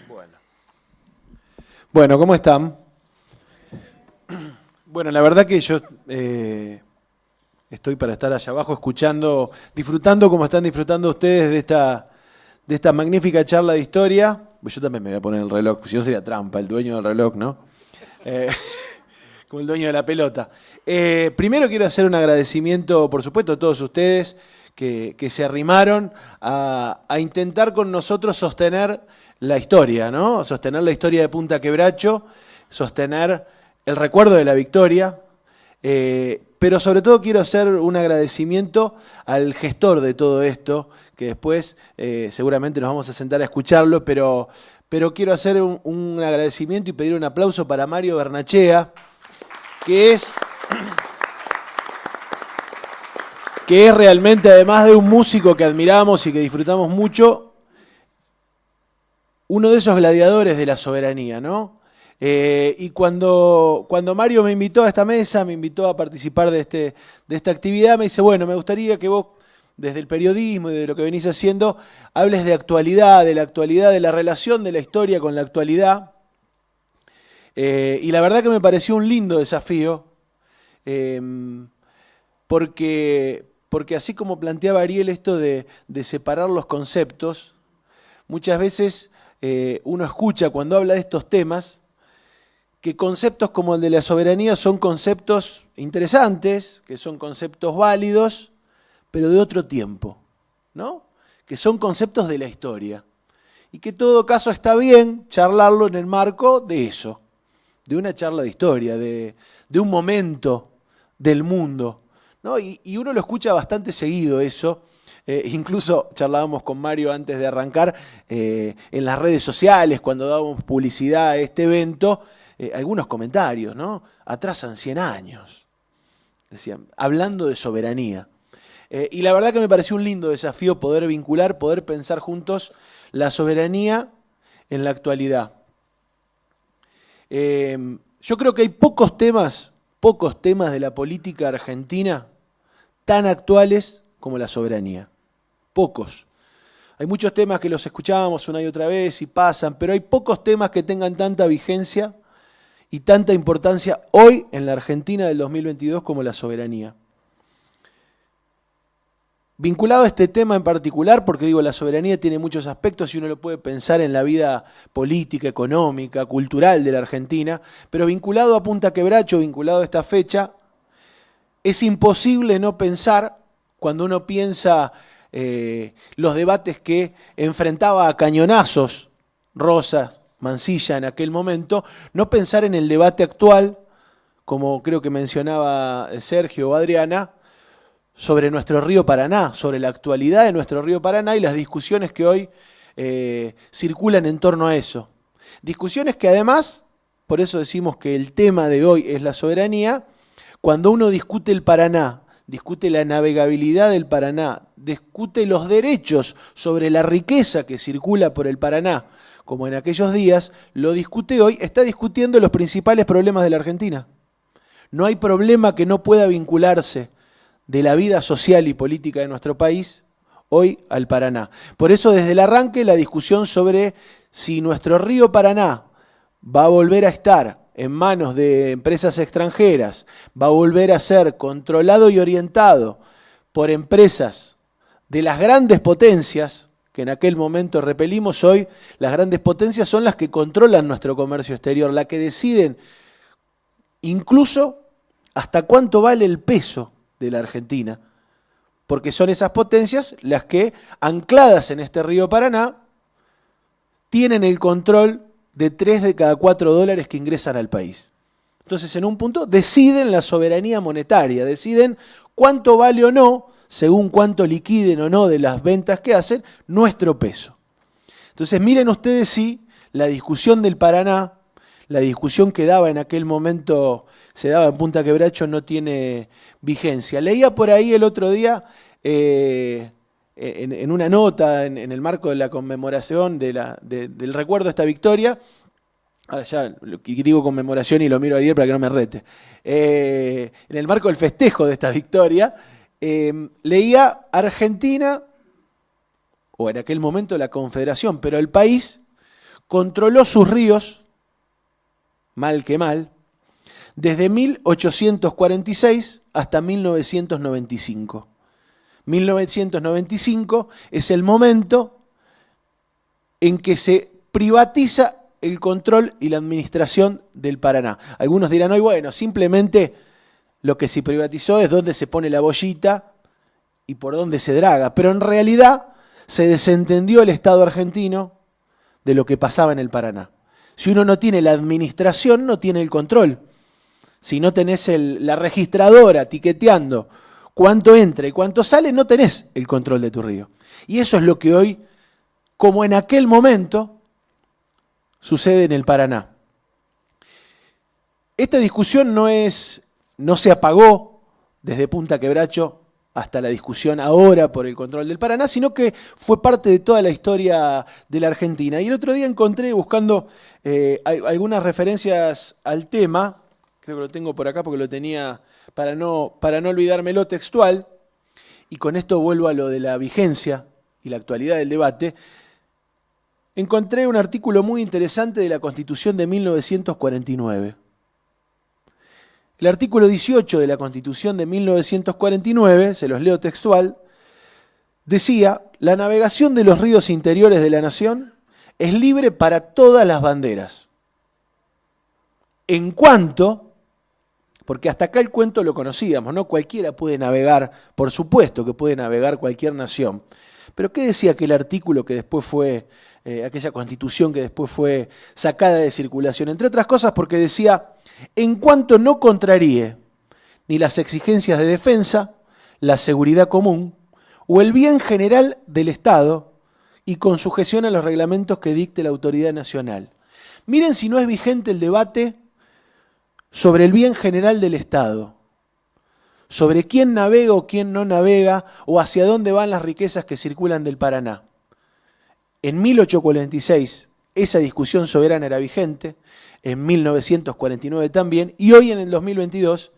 Bueno. Bueno, ¿cómo están? Bueno, la verdad que yo estoy para estar allá abajo escuchando, disfrutando como están disfrutando ustedes de esta magnífica charla de historia. Pues yo también me voy a poner el reloj, pues si no sería trampa, el dueño del reloj, ¿no? Eh, como el dueño de la pelota. Primero quiero hacer un agradecimiento, por supuesto, a todos ustedes que se arrimaron a intentar con nosotros sostener la historia, ¿no? Sostener la historia de Punta Quebracho, sostener el recuerdo de la victoria, pero sobre todo quiero hacer un agradecimiento al gestor de todo esto, que después seguramente nos vamos a sentar a escucharlo, pero quiero hacer un agradecimiento y pedir un aplauso para Mario Bernachea, que es realmente, además de un músico que admiramos y que disfrutamos mucho, uno de esos gladiadores de la soberanía, ¿no? Y cuando Mario me invitó a esta mesa, me invitó a participar de esta actividad, me dice, bueno, me gustaría que vos, desde el periodismo y de lo que venís haciendo, hables de actualidad, de la relación de la historia con la actualidad. Y la verdad que me pareció un lindo desafío, porque así como planteaba Ariel esto de separar los conceptos, muchas veces uno escucha cuando habla de estos temas que conceptos como el de la soberanía son conceptos interesantes, que son conceptos válidos, pero de otro tiempo, ¿no? Que son conceptos de la historia. Y que en todo caso está bien charlarlo en el marco de eso, de una charla de historia, de un momento del mundo, ¿no? Y uno lo escucha bastante seguido eso. Incluso charlábamos con Mario antes de arrancar en las redes sociales, cuando dábamos publicidad a este evento, algunos comentarios, ¿no? Atrasan 100 años, decían, hablando de soberanía. Y la verdad que me pareció un lindo desafío poder vincular, poder pensar juntos la soberanía en la actualidad. Yo creo que hay pocos temas de la política argentina tan actuales como la soberanía. Pocos. Hay muchos temas que los escuchamos una y otra vez y pasan, pero hay pocos temas que tengan tanta vigencia y tanta importancia hoy en la Argentina del 2022 como la soberanía. Vinculado a este tema en particular, porque digo, la soberanía tiene muchos aspectos y uno lo puede pensar en la vida política, económica, cultural de la Argentina, pero vinculado a Punta Quebracho, vinculado a esta fecha, es imposible no pensar, cuando uno piensa los debates que enfrentaba a cañonazos Rosas, Mansilla en aquel momento, no pensar en el debate actual, como creo que mencionaba Sergio o Adriana, sobre nuestro río Paraná, sobre la actualidad de nuestro río Paraná y las discusiones que hoy circulan en torno a eso. Discusiones que además, por eso decimos que el tema de hoy es la soberanía, cuando uno discute el Paraná, discute la navegabilidad del Paraná, discute los derechos sobre la riqueza que circula por el Paraná, como en aquellos días, lo discute hoy, está discutiendo los principales problemas de la Argentina. No hay problema que no pueda vincularse de la vida social y política de nuestro país hoy al Paraná. Por eso desde el arranque la discusión sobre si nuestro río Paraná va a volver a estar en manos de empresas extranjeras, va a volver a ser controlado y orientado por empresas de las grandes potencias, que en aquel momento repelimos, hoy las grandes potencias son las que controlan nuestro comercio exterior, las que deciden incluso hasta cuánto vale el peso de la Argentina, porque son esas potencias las que, ancladas en este río Paraná, tienen el control de 3 de cada 4 dólares que ingresan al país. Entonces, en un punto, deciden la soberanía monetaria, deciden cuánto vale o no, según cuánto liquiden o no de las ventas que hacen, nuestro peso. Entonces, miren ustedes si la discusión del Paraná, la discusión que daba en aquel momento, se daba en Punta Quebracho, no tiene vigencia. Leía por ahí el otro día, en una nota, en el marco de la conmemoración del recuerdo de esta victoria, ahora ya digo conmemoración y lo miro a Ariel para que no me rete, en el marco del festejo de esta victoria, leía Argentina, o en aquel momento la Confederación, pero el país, controló sus ríos, mal que mal, desde 1846 hasta 1995. 1995 es el momento en que se privatiza el control y la administración del Paraná. Algunos dirán hoy, bueno, simplemente lo que se privatizó es dónde se pone la bollita y por dónde se draga, pero en realidad se desentendió el Estado argentino de lo que pasaba en el Paraná. Si uno no tiene la administración, no tiene el control. Si no tenés la registradora tiqueteando cuánto entra y cuánto sale, no tenés el control de tu río. Y eso es lo que hoy, como en aquel momento, sucede en el Paraná. Esta discusión no se apagó desde Punta Quebracho hasta la discusión ahora por el control del Paraná, sino que fue parte de toda la historia de la Argentina. Y el otro día encontré, buscando algunas referencias al tema, creo que lo tengo por acá porque lo tenía para no olvidármelo textual, y con esto vuelvo a lo de la vigencia y la actualidad del debate. Encontré un artículo muy interesante de la Constitución de 1949. El artículo 18 de la Constitución de 1949, se los leo textual, decía: la navegación de los ríos interiores de la nación es libre para todas las banderas. En cuanto, porque hasta acá el cuento lo conocíamos, ¿no? Cualquiera puede navegar, por supuesto que puede navegar cualquier nación. Pero ¿qué decía aquel artículo que después fue, aquella Constitución que después fue sacada de circulación? Entre otras cosas porque decía: en cuanto no contraríe ni las exigencias de defensa, la seguridad común o el bien general del Estado y con sujeción a los reglamentos que dicte la autoridad nacional. Miren si no es vigente el debate sobre el bien general del Estado, sobre quién navega o quién no navega o hacia dónde van las riquezas que circulan del Paraná. En 1846 esa discusión soberana era vigente, en 1949 también, y hoy en el 2022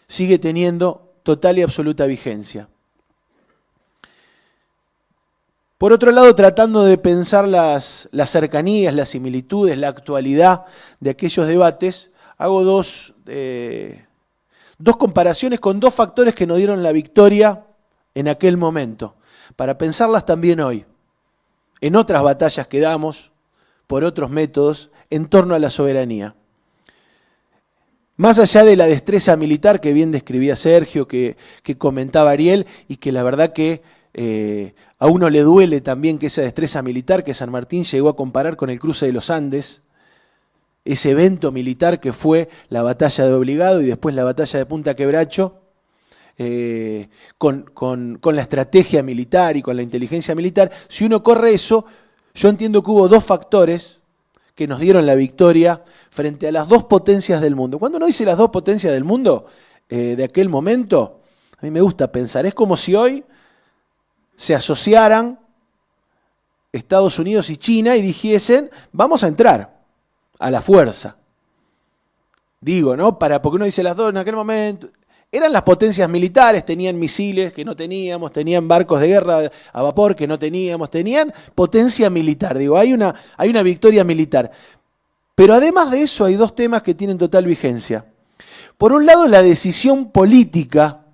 sigue teniendo total y absoluta vigencia. Por otro lado, tratando de pensar las cercanías, las similitudes, la actualidad de aquellos debates, hago dos comparaciones con dos factores que nos dieron la victoria en aquel momento, para pensarlas también hoy, en otras batallas que damos, por otros métodos, en torno a la soberanía. Más allá de la destreza militar que bien describía Sergio, que comentaba Ariel, y que la verdad que a uno le duele también que esa destreza militar que San Martín llegó a comparar con el cruce de los Andes, ese evento militar que fue la batalla de Obligado y después la batalla de Punta Quebracho, con la estrategia militar y con la inteligencia militar, si uno corre eso, yo entiendo que hubo dos factores que nos dieron la victoria frente a las dos potencias del mundo. Cuando uno dice las dos potencias del mundo de aquel momento, a mí me gusta pensar, es como si hoy se asociaran Estados Unidos y China y dijesen, vamos a entrar a la fuerza. Digo, ¿no? Porque uno dice las dos en aquel momento. Eran las potencias militares, tenían misiles que no teníamos, tenían barcos de guerra a vapor que no teníamos, tenían potencia militar. Digo, hay una victoria militar. Pero además de eso hay dos temas que tienen total vigencia. Por un lado, la decisión política,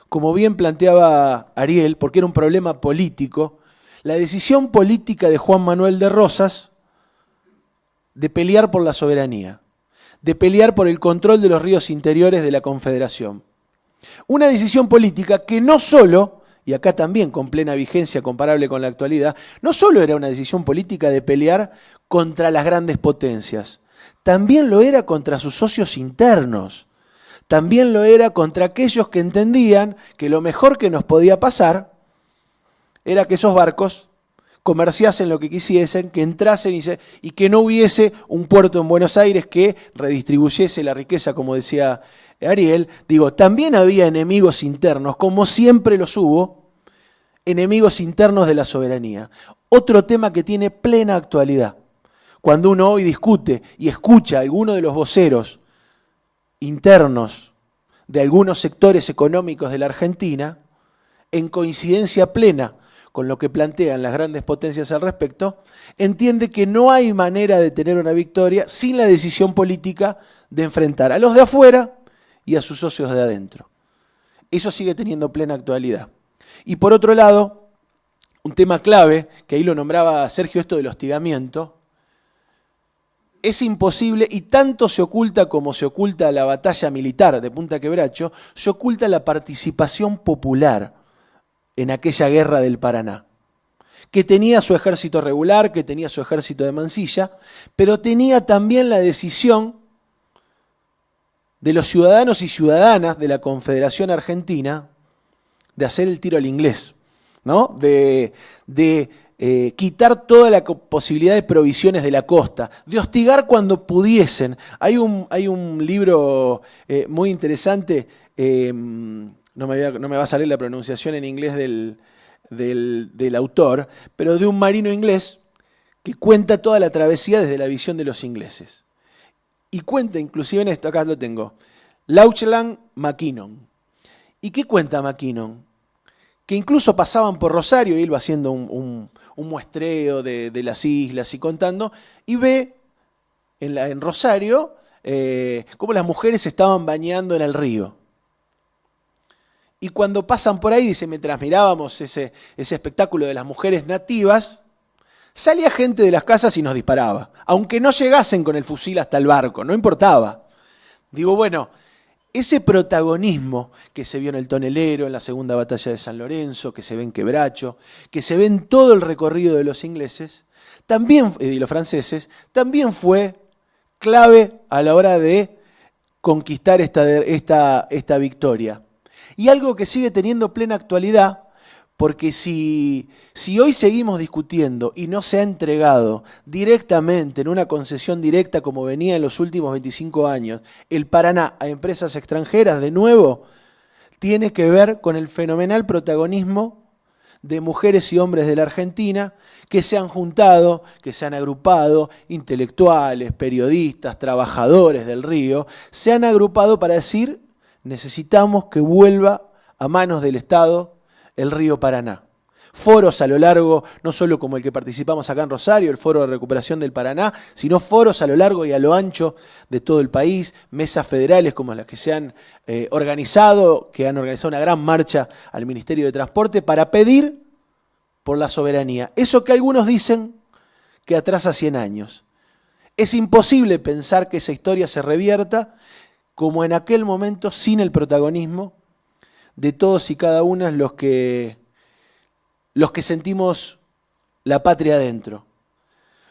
como bien planteaba Ariel, porque era un problema político, la decisión política de Juan Manuel de Rosas de pelear por la soberanía, de pelear por el control de los ríos interiores de la Confederación. Una decisión política que no solo, y acá también con plena vigencia comparable con la actualidad, no solo era una decisión política de pelear contra las grandes potencias, también lo era contra sus socios internos, también lo era contra aquellos que entendían que lo mejor que nos podía pasar era que esos barcos comerciasen lo que quisiesen, que entrasen y que no hubiese un puerto en Buenos Aires que redistribuyese la riqueza, como decía Ariel. Digo, también había enemigos internos, como siempre los hubo, enemigos internos de la soberanía. Otro tema que tiene plena actualidad. Cuando uno hoy discute y escucha a alguno de los voceros internos de algunos sectores económicos de la Argentina, en coincidencia plena con lo que plantean las grandes potencias al respecto, entiende que no hay manera de tener una victoria sin la decisión política de enfrentar a los de afuera y a sus socios de adentro. Eso sigue teniendo plena actualidad. Y por otro lado, un tema clave, que ahí lo nombraba Sergio, esto del hostigamiento, es imposible, y tanto se oculta como se oculta la batalla militar de Punta Quebracho, se oculta la participación popular en aquella guerra del Paraná, que tenía su ejército regular, que tenía su ejército de Mansilla, pero tenía también la decisión de los ciudadanos y ciudadanas de la Confederación Argentina de hacer el tiro al inglés, ¿no? De quitar toda la posibilidad de provisiones de la costa, de hostigar cuando pudiesen. Hay un libro muy interesante, no me va a salir la pronunciación en inglés del autor, pero de un marino inglés que cuenta toda la travesía desde la visión de los ingleses. Y cuenta, inclusive en esto, acá lo tengo, Lauchland Mackinnon. ¿Y qué cuenta Mackinnon? Que incluso pasaban por Rosario, y él va haciendo un muestreo de las islas y contando, y ve en Rosario cómo las mujeres se estaban bañando en el río. Y cuando pasan por ahí, dice, mientras mirábamos ese espectáculo de las mujeres nativas, salía gente de las casas y nos disparaba, aunque no llegasen con el fusil hasta el barco, no importaba. Digo, bueno, ese protagonismo que se vio en el Tonelero, en la segunda batalla de San Lorenzo, que se ve en Quebracho, que se ve en todo el recorrido de los ingleses, también, y los franceses, también fue clave a la hora de conquistar esta victoria. Y algo que sigue teniendo plena actualidad, porque si hoy seguimos discutiendo y no se ha entregado directamente, en una concesión directa como venía en los últimos 25 años, el Paraná a empresas extranjeras, de nuevo, tiene que ver con el fenomenal protagonismo de mujeres y hombres de la Argentina que se han juntado, que se han agrupado, intelectuales, periodistas, trabajadores del río, se han agrupado para decir, necesitamos que vuelva a manos del Estado el río Paraná. Foros a lo largo, no solo como el que participamos acá en Rosario, el Foro de Recuperación del Paraná, sino foros a lo largo y a lo ancho de todo el país, mesas federales como las que se han organizado, que han organizado una gran marcha al Ministerio de Transporte para pedir por la soberanía. Eso que algunos dicen que atrasa 100 años. Es imposible pensar que esa historia se revierta como en aquel momento sin el protagonismo de todos y cada uno de los que sentimos la patria adentro.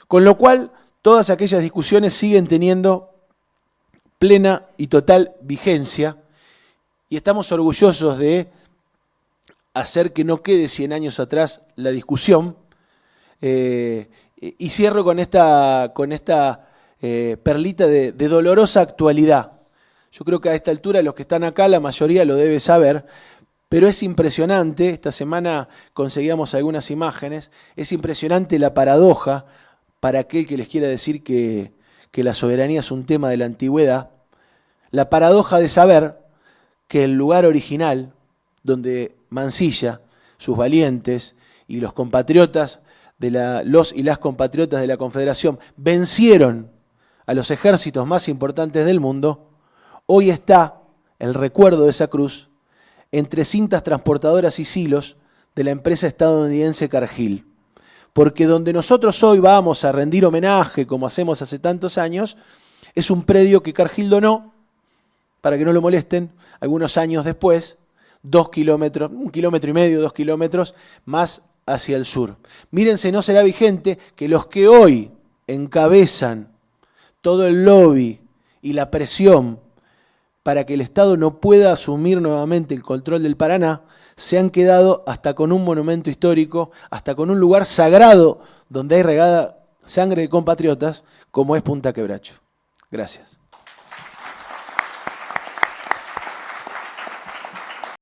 Con lo cual, todas aquellas discusiones siguen teniendo plena y total vigencia y estamos orgullosos de hacer que no quede 100 años atrás la discusión. Y cierro con esta perlita de dolorosa actualidad. Yo creo que a esta altura los que están acá, la mayoría lo debe saber, pero es impresionante, esta semana conseguíamos algunas imágenes, es impresionante la paradoja para aquel que les quiera decir que la soberanía es un tema de la antigüedad, la paradoja de saber que el lugar original donde Mansilla, sus valientes y los compatriotas, los y las compatriotas de la Confederación vencieron a los ejércitos más importantes del mundo, hoy está el recuerdo de esa cruz entre cintas transportadoras y silos de la empresa estadounidense Cargill. Porque donde nosotros hoy vamos a rendir homenaje, como hacemos hace tantos años, es un predio que Cargill donó, para que no lo molesten, algunos años después, 2 kilómetros, 1,5 kilómetros, 2 kilómetros más hacia el sur. Mírense, no será vigente que los que hoy encabezan todo el lobby y la presión para que el Estado no pueda asumir nuevamente el control del Paraná, se han quedado hasta con un monumento histórico, hasta con un lugar sagrado donde hay regada sangre de compatriotas, como es Punta Quebracho. Gracias.